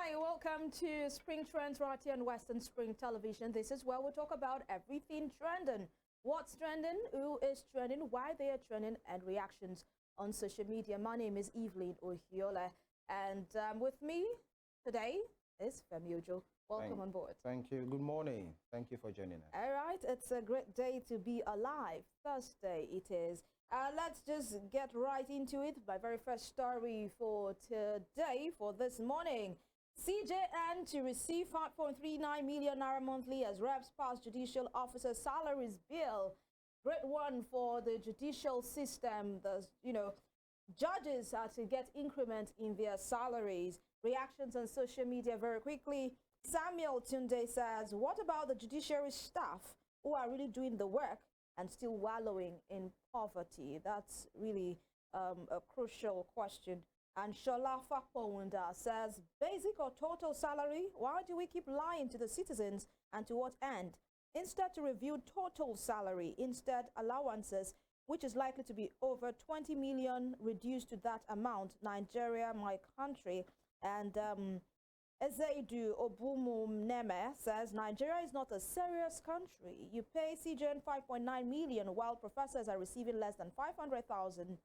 Hi, welcome to Spring Trends right here on Western Spring Television. This is where we talk about everything trending. What's trending, who is trending, why they are trending, and reactions on social media. My name is Evelyn Ohiolei, and with me today is Femi. Welcome on board. Thank you. Good morning. Thank you for joining us. All right, it's a great day to be alive. Thursday it is. Let's just get right into it. My very first story for today, for this morning. CJN to receive 5.39 million naira monthly as reps pass judicial officer salaries bill. Great one for the judicial system. Judges are to get increment in their salaries. Reactions on social media very quickly. Samuel Tunde says, what about the judiciary staff who are really doing the work and still wallowing in poverty? That's really a crucial question. And Shola Fakpowunda says, basic or total salary? Why do we keep lying to the citizens, and to what end? Instead to review total salary, instead allowances, which is likely to be over 20 million, reduced to that amount. Nigeria, my country. And Ezeidu Obumumneme says, Nigeria is not a serious country. You pay CJN 5.9 million while professors are receiving less than 500,000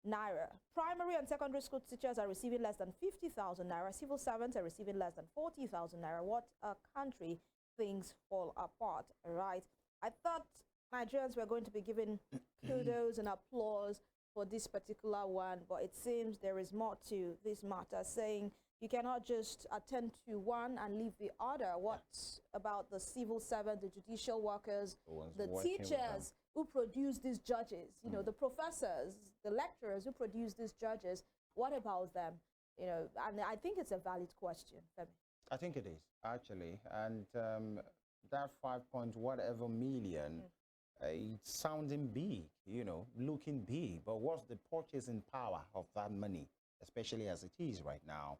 naira. Primary and secondary school teachers are receiving less than 50,000 naira. Civil servants are receiving less than 40,000 naira. What a country. Things fall apart, right? I thought Nigerians were going to be given kudos and applause for this particular one, but it seems there is more to this matter, saying you cannot just attend to one and leave the other. What about the civil servant, the judicial workers, the teachers who produce these judges, the professors, the lecturers who produce these judges? What about them? And I think it's a valid question, Femi. I think it is, actually. And that 5 million, it's sounding big, looking big. But what's the purchasing power of that money, especially as it is right now?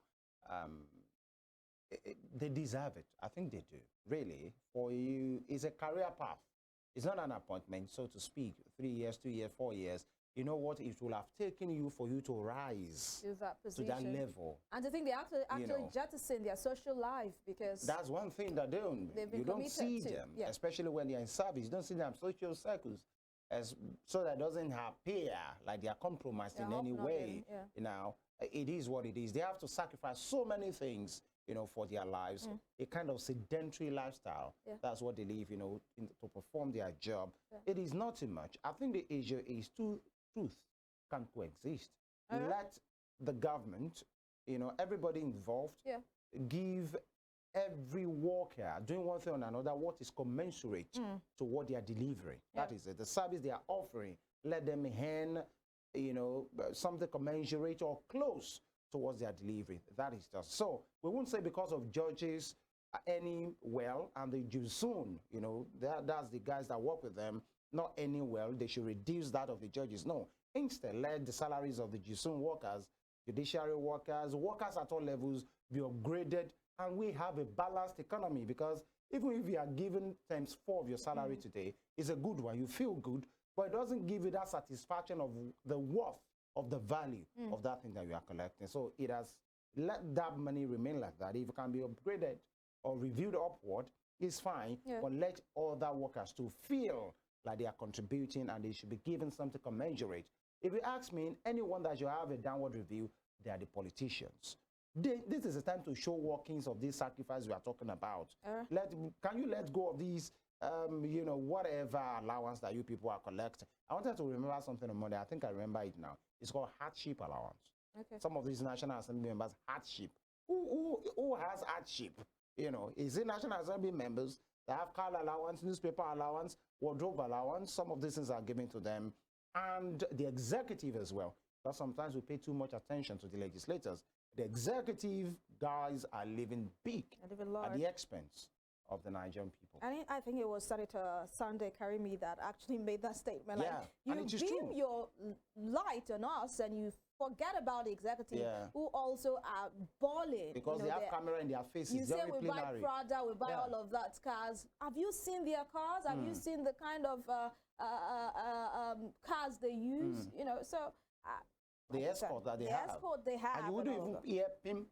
They deserve it. I think they do. Really, for you, it's a career path. It's not an appointment, so to speak. 3 years, 2 years, 4 years. You know what? It will have taken you for you to rise to that position, to that level. And I think they actually jettison their social life, because that's one thing that you don't see them, especially when they're in service. You don't see them social circles, so that doesn't appear like they are compromised in any way. It is what it is. They have to sacrifice so many things, for their lives, a kind of sedentary lifestyle. That's what they live, to perform their job. It is not too much. I think the issue is truth can coexist. Let the government, everybody involved, give every worker doing one thing or another what is commensurate to what they are delivering. That is it. The service they are offering, let them hand, something commensurate or close towards their delivery. That is just so. We won't say because of judges any well, and the Jusun, that's the guys that work with them, not any well, they should reduce that of the judges. No, instead, let the salaries of the Jusun workers, judiciary workers, workers at all levels be upgraded, and we have a balanced economy. Because even if you are given times 4 of your salary today, it's a good one, you feel good, but it doesn't give you that satisfaction of the worth of the value of that thing that you are collecting. So it has let that money remain like that. If it can be upgraded or reviewed upward, it's fine, but let other workers to feel like they are contributing, and they should be given something commensurate. If you ask me, anyone that should have a downward review, they are the politicians. This is the time to show workings of this sacrifice we are talking about. Can you let go of these whatever allowance that you people are collecting? I wanted to remember something on Monday. I think I remember it now. It's called hardship allowance. Some of these National Assembly members, hardship. Who has hardship? Is it National Assembly members that have car allowance, newspaper allowance, wardrobe allowance? Some of these things are given to them, and the executive as well. But sometimes we pay too much attention to the legislators. The executive guys are living big at the expense of the Nigerian people. And I think it was Senator Sunday Karimi that actually made that statement. Like, you beam your light on us and you forget about the executive who also are balling. Because they have camera in their faces. You say we buy Prada, we buy all of that cars. Have you seen their cars? Have you seen the kind of cars they use? The escort that they have. The escort they have. And you wouldn't even hear him.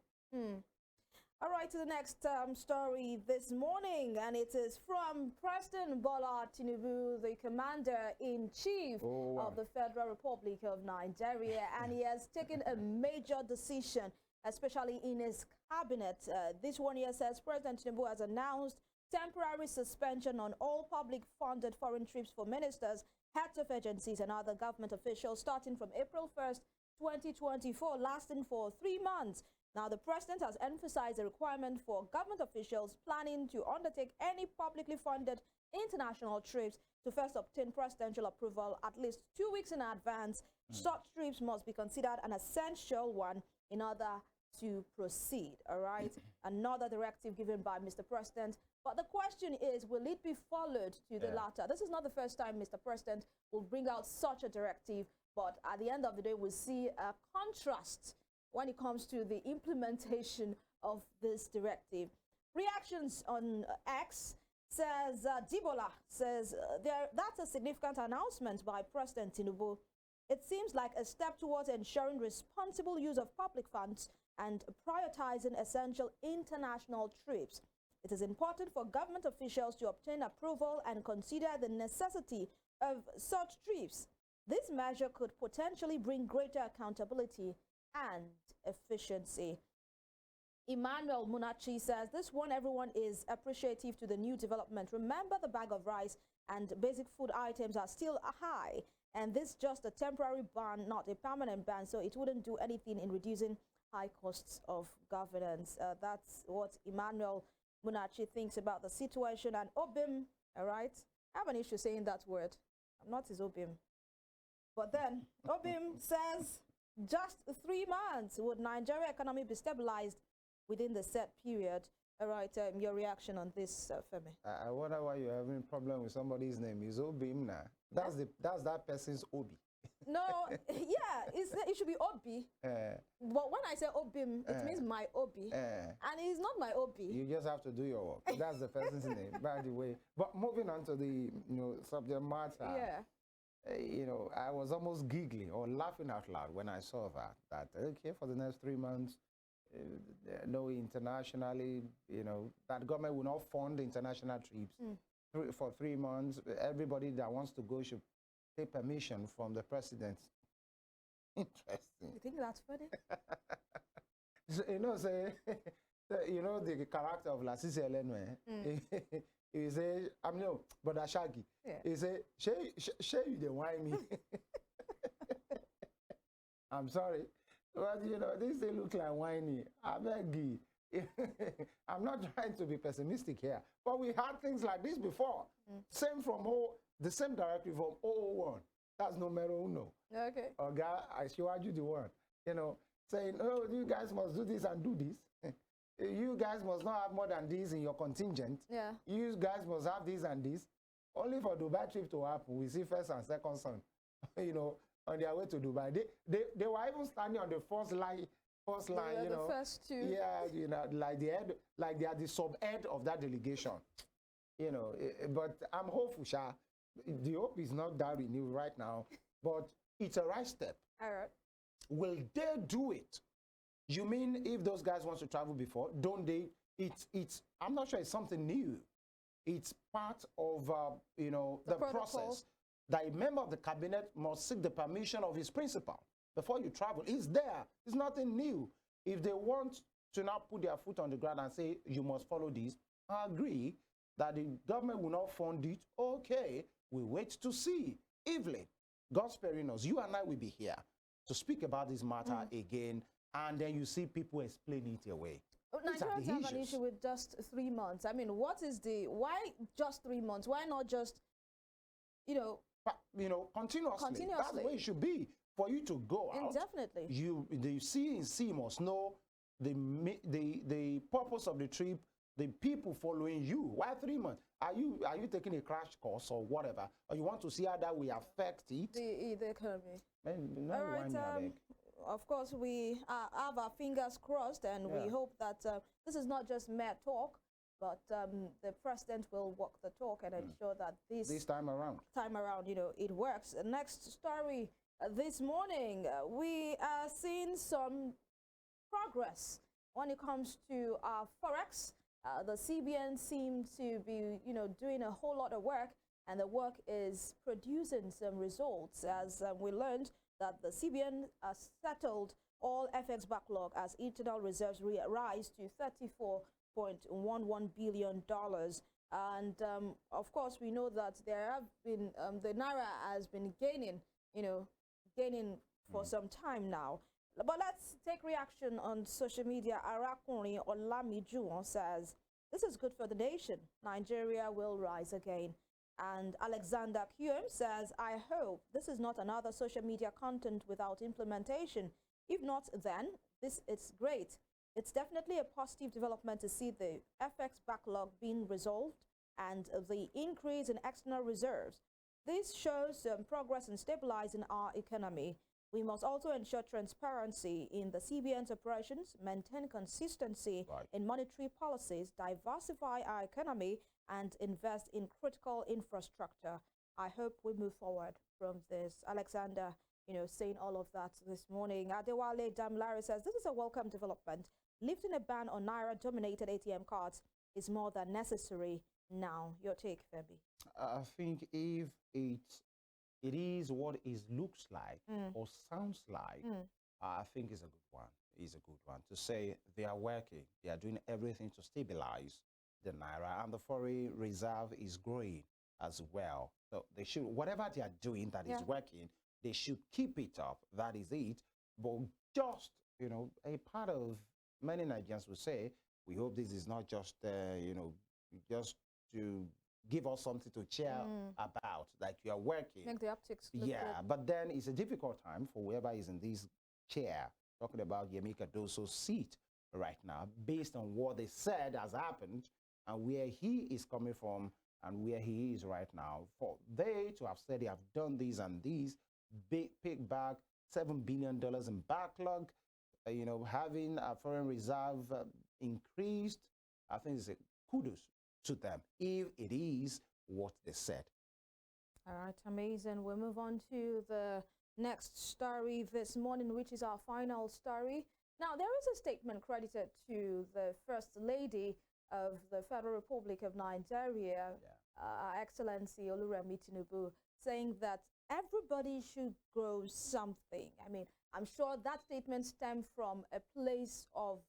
All right, to the next story this morning, and it is from President Bola Tinubu, the Commander-in-Chief of the Federal Republic of Nigeria, and he has taken a major decision, especially in his cabinet. This one here says President Tinubu has announced temporary suspension on all public-funded foreign trips for ministers, heads of agencies, and other government officials starting from April 1st, 2024, lasting for 3 months. Now, the president has emphasized the requirement for government officials planning to undertake any publicly funded international trips to first obtain presidential approval at least 2 weeks in advance. Such trips must be considered an essential one in order to proceed. All right. Another directive given by Mr. President. But the question is, will it be followed to the latter? This is not the first time Mr. President will bring out such a directive, but at the end of the day, we'll see a contrast when it comes to the implementation of this directive. Reactions on X says, Dibola says, that's a significant announcement by President Tinubu. It seems like a step towards ensuring responsible use of public funds and prioritizing essential international trips. It is important for government officials to obtain approval and consider the necessity of such trips. This measure could potentially bring greater accountability and efficiency. Emmanuel Munachi says, this one, everyone is appreciative to the new development. Remember, the bag of rice and basic food items are still high, and this is just a temporary ban, not a permanent ban, so it wouldn't do anything in reducing high costs of governance. That's what Emmanuel Munachi thinks about the situation. And Obim, all right, I have an issue saying that word. I'm not his Obim. But then Obim says, just 3 months would Nigeria economy be stabilized within the set period. All right, your reaction on this, Femi? I wonder why you're having a problem with somebody's name. Is Obim now? That's that person's Obi. No, yeah, it should be Obi. But when I say Obim, it means my Obi. And he's not my Obi. You just have to do your work. That's the person's name, by the way. But moving on to the subject matter. Yeah. I was almost giggling or laughing out loud when I saw that okay, for the next 3 months, no internationally, that government will not fund international trips for 3 months. Everybody that wants to go should take permission from the president. Interesting. You think that's funny? The character of Lasisi Elenwe. He say, but Ashagi. Yeah. He say, share you the wine me. I'm sorry. But this they look like whiny. I beg you. I'm not trying to be pessimistic here, but we had things like this before. Same from the same directive from 001. That's numero uno. Okay. Oga, I showed you the one. Saying, oh, you guys must do this and do this. You guys must not have more than this in your contingent. Yeah. You guys must have this and this. Only for Dubai trip to happen, we see first and second son, on their way to Dubai. They were even standing on the first line, the first two. Yeah, like they are the sub-head of that delegation. But I'm hopeful, Sha. The hope is not that renewed right now, but it's a right step. All right. Will they do it? You mean if those guys want to travel before, don't they? I'm not sure it's something new. It's part of, the process that a member of the cabinet must seek the permission of his principal before you travel. It's there. It's nothing new. If they want to now put their foot on the ground and say, you must follow this, I agree that the government will not fund it. Okay, we wait to see. Evelyn, God sparing us, you and I will be here to speak about this matter again. And then you see people explain it away. Nigerians have an issue with just 3 months. I mean, why just 3 months? Why not just, continuously. That's the way it should be. For you to go out, definitely. The C must know the purpose of the trip, the people following you. Why 3 months? Are you taking a crash course or whatever? Or you want to see how that will affect it? The economy. No, all right, of course, we have our fingers crossed, and we hope that this is not just mere talk, but the president will walk the talk and ensure that this time around, it works. The next story this morning, we are seeing some progress When it comes to Forex, the CBN seemed to be, doing a whole lot of work, and the work is producing some results, as we learned that the CBN settled all FX backlog as internal reserves rise to $34.11 billion. And of course, we know that there have been the naira has been gaining, gaining for some time now. But let's take reaction on social media. Arakuni Olamijuwon says, "This is good for the nation. Nigeria will rise again." And Alexander QM says, "I hope this is not another social media content without implementation. If not, then this is great. It's definitely a positive development to see the FX backlog being resolved and the increase in external reserves. This shows progress in stabilizing our economy. We must also ensure transparency in the CBN's operations, maintain consistency in monetary policies, diversify our economy, and invest in critical infrastructure. I hope we move forward from this." Alexander, saying all of that this morning. Adewale Damlari says, "This is a welcome development. Lifting a ban on Naira-dominated ATM cards is more than necessary now." Your take, Femi? I think if it is what it looks like or sounds like, I think it's a good one. It's a good one to say they are working. They are doing everything to stabilize the Naira, and the foreign reserve is growing as well. So they should, whatever they are doing that is working, they should keep it up. That is it. But just, a part of many Nigerians will say, we hope this is not just, just to give us something to cheer about, like you are working. Make the optics look good. But then it's a difficult time for whoever is in this chair, talking about Yemika Doso's seat right now, based on what they said has happened and where he is coming from and where he is right now. For they to have said they have done this and these, pick back $7 billion in backlog, having a foreign reserve increased, I think it's a kudos to them, if it is what they said. All right, amazing. We'll move on to the next story this morning, which is our final story. Now, there is a statement credited to the First Lady of the Federal Republic of Nigeria, Excellency Oluremi Tinubu, saying that everybody should grow something. I mean, I'm sure that statement stemmed from a place of,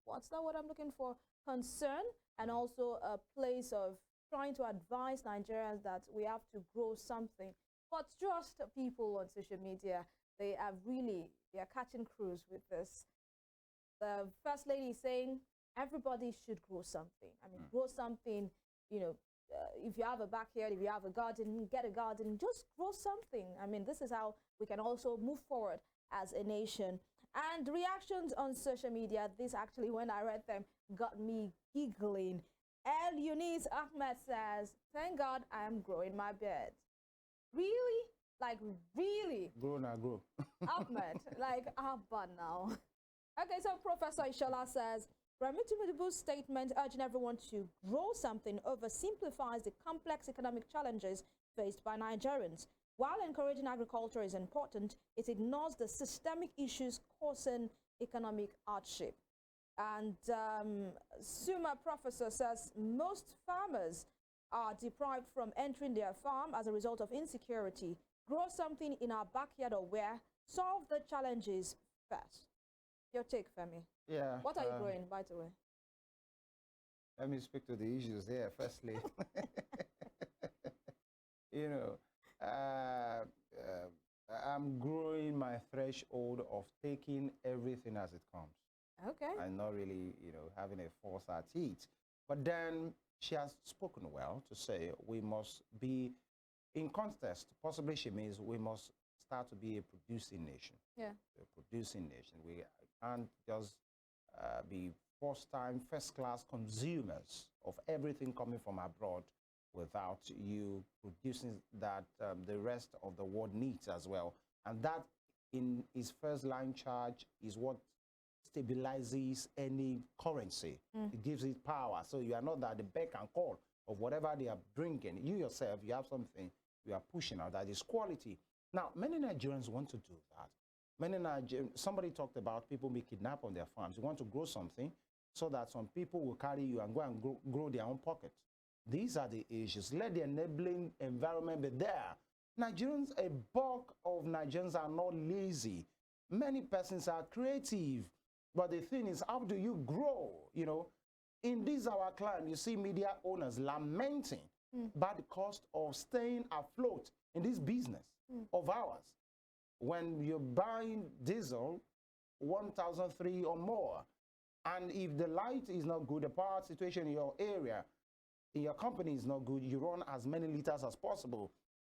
what's that word I'm looking for? Concern, and also a place of trying to advise Nigerians that we have to grow something. But just people on social media, they are catching cruise with this. The First Lady is saying everybody should grow something. I mean, grow something, if you have a backyard, if you have a garden, get a garden, just grow something. I mean, this is how we can also move forward as a nation. And reactions on social media, this actually, when I read them, got me giggling. El Eunice Ahmed says, "Thank God I am growing my beard." Really? Like, really? Grow now, grow. Ahmed, like, Abba now. Okay, so Professor Ishola says, "Remi Tinubu's statement urging everyone to grow something oversimplifies the complex economic challenges faced by Nigerians. While encouraging agriculture is important, it ignores the systemic issues causing economic hardship." And Suma Professor says, "Most farmers are deprived from entering their farm as a result of insecurity. Grow something in our backyard or where, solve the challenges first." Your take, Femi? Yeah. What are you growing, by the way? Let me speak to the issues here. Firstly, I'm growing my threshold of taking everything as it comes. Okay. And not really, having a force at it. But then she has spoken well to say we must be in context. Possibly she means we must start to be a producing nation. Yeah. A producing nation. We can't just be first-class consumers of everything coming from abroad without you producing that the rest of the world needs as well. And that, in his first line charge, is what stabilizes any currency. It gives it power. So you are not at the beck and call of whatever they are bringing. You yourself, you have something you are pushing out that is quality. Now, many Nigerians want to do that. Many Nigerians, somebody talked about people being kidnapped on their farms. You want to grow something so that some people will carry you and go and grow their own pocket. These are the issues. Let the enabling environment be there. Nigerians, a bulk of Nigerians are not lazy. Many persons are creative. But the thing is, how do you grow? You know, in this our climate, you see media owners lamenting about the cost of staying afloat in this business of ours. When you're buying diesel, 1,003 or more, and if the light is not good, the power situation in your area, in your company is not good, you run as many liters as possible.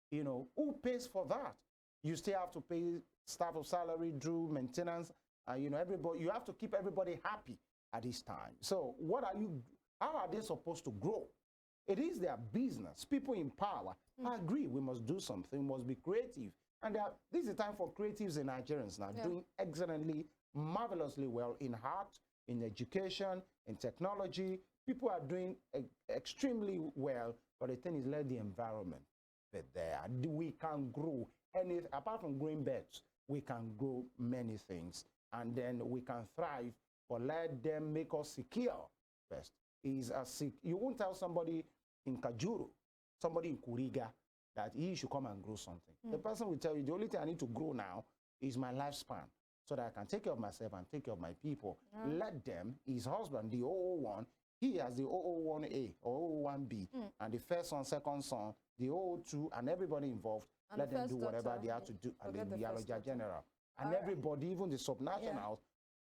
You know, who pays for that? You still have to pay staff of salary, drew, maintenance, you know, everybody. You have to keep everybody happy at this time. So how are they supposed to grow? It is their business. People in power, I agree, we must do something, we must be creative. And this is the time for creatives and Nigerians now, doing excellently, marvelously well in art, in education, in technology. People are doing extremely well, but the thing is, let the environment be there. We can grow anything, apart from growing beds, we can grow many things, and then we can thrive, but let them make us secure first. You won't tell somebody in Kajuru, somebody in Kuriga, that he should come and grow something. The person will tell you, the only thing I need to grow now is my lifespan, so that I can take care of myself and take care of my people. Let them, his husband, the 001, he has the 001A or 001B, and the first son, second son, the 002, and everybody involved, and let them do whatever they have to do, and then the Yaloja General. And everybody, even the subnationals,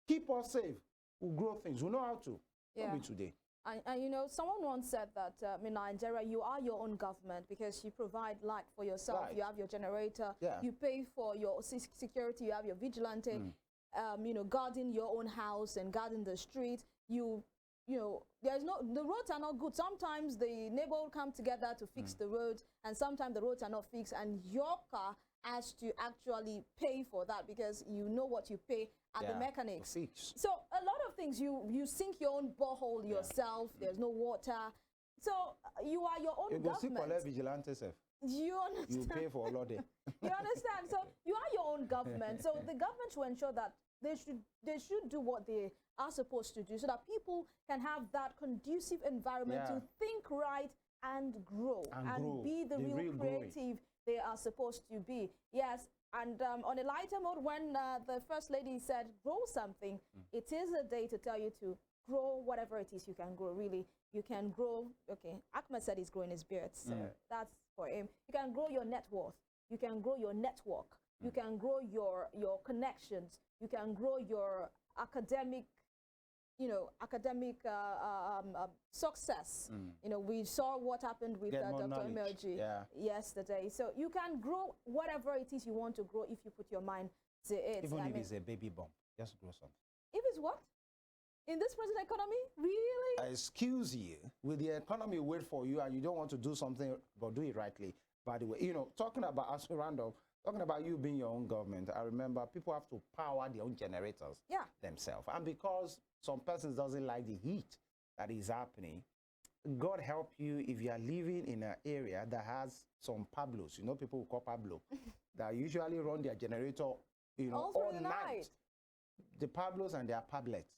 keep us safe. We'll grow things. We know how to. Not me today. And you know, someone once said that in Nigeria, you are your own government because you provide light for yourself. Right. You have your generator. Yeah. You pay for your security. You have your vigilante. You know, guarding your own house and guarding the street. You know, the roads are not good. Sometimes the neighbor will come together to fix the roads, and sometimes the roads are not fixed, and your car has to actually pay for that because you know what you pay at the mechanics. So a lot of things, you sink your own borehole yourself. There's no water. So you are your own government. You understand? You pay for a lot. You understand? So you are your own government. So the government should ensure that they should do what they are supposed to do so that people can have that conducive environment to think right and grow and be the real creative they are supposed to be. Yes. And on a lighter note, when the First Lady said, grow something, it is a day to tell you to grow whatever it is you can grow, really. You can grow, okay, Ahmed said he's growing his beard, so that's for him. You can grow your net worth. You can grow your network. You can grow your connections. You can grow your academic, success. You know, we saw what happened with Dr. Emerji yesterday. So you can grow whatever it is you want to grow if you put your mind to it. Even if it's a baby bump, just grow something. If it's what? In this present economy? Really? Excuse you. With the economy wait for you and you don't want to do something, but do it rightly. By the way, you know, talking about us, Randolph, talking about you being your own government, I remember people have to power their own generators themselves. And because some persons doesn't like the heat that is happening, God help you if you are living in an area that has some Pablos. You know, people who call Pablo, that usually run their generator, you know, all night. The Pablos and their Pablets,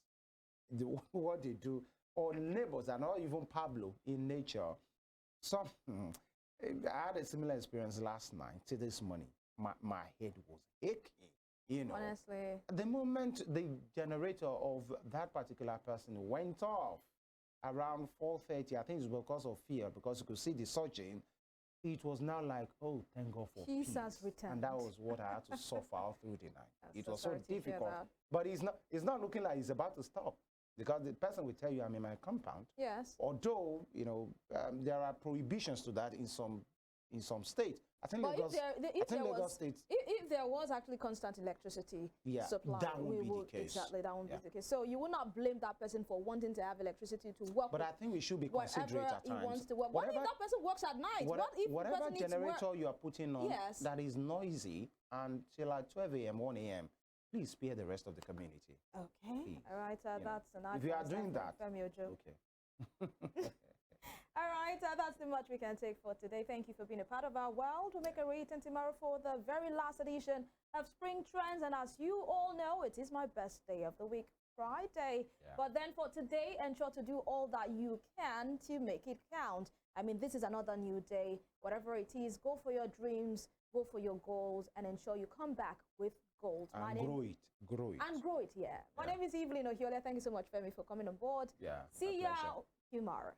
what they do, or neighbors are not even Pablo in nature. So I had a similar experience last night to this morning. My head was aching, you know. Honestly. The moment the generator of that particular person went off around 4:30, I think it's because of fear, because you could see the surging, it was now like, oh, thank God for peace. Returned. And that was what I had to suffer all through the night. It was so difficult. But it's not looking like it's about to stop, because the person will tell you, I'm in my compound. Yes. Although, you know, there are prohibitions to that in some states. I think Lagos State. If there was actually constant electricity supply, that won't be the case. Exactly, that won't be the case. So you will not blame that person for wanting to have electricity to work. But I think we should be considerate at times. He wants to work. What if that person works at night? What if whatever generator you are putting on that is noisy until like 12 a.m., 1 a.m., please spare the rest of the community. Okay. Please. All right. That's an if you are doing that, Femi, okay. All right, that's the much we can take for today. Thank you for being a part of our world. We'll make a return tomorrow for the very last edition of Spring Trends. And as you all know, it is my best day of the week, Friday. Yeah. But then for today, ensure to do all that you can to make it count. I mean, this is another new day. Whatever it is, go for your dreams, go for your goals, and ensure you come back with gold. And grow it. And grow it, yeah. My name is Evelyn Ohiolei. Thank you so much, Femi, for coming on board. Yeah. See ya tomorrow.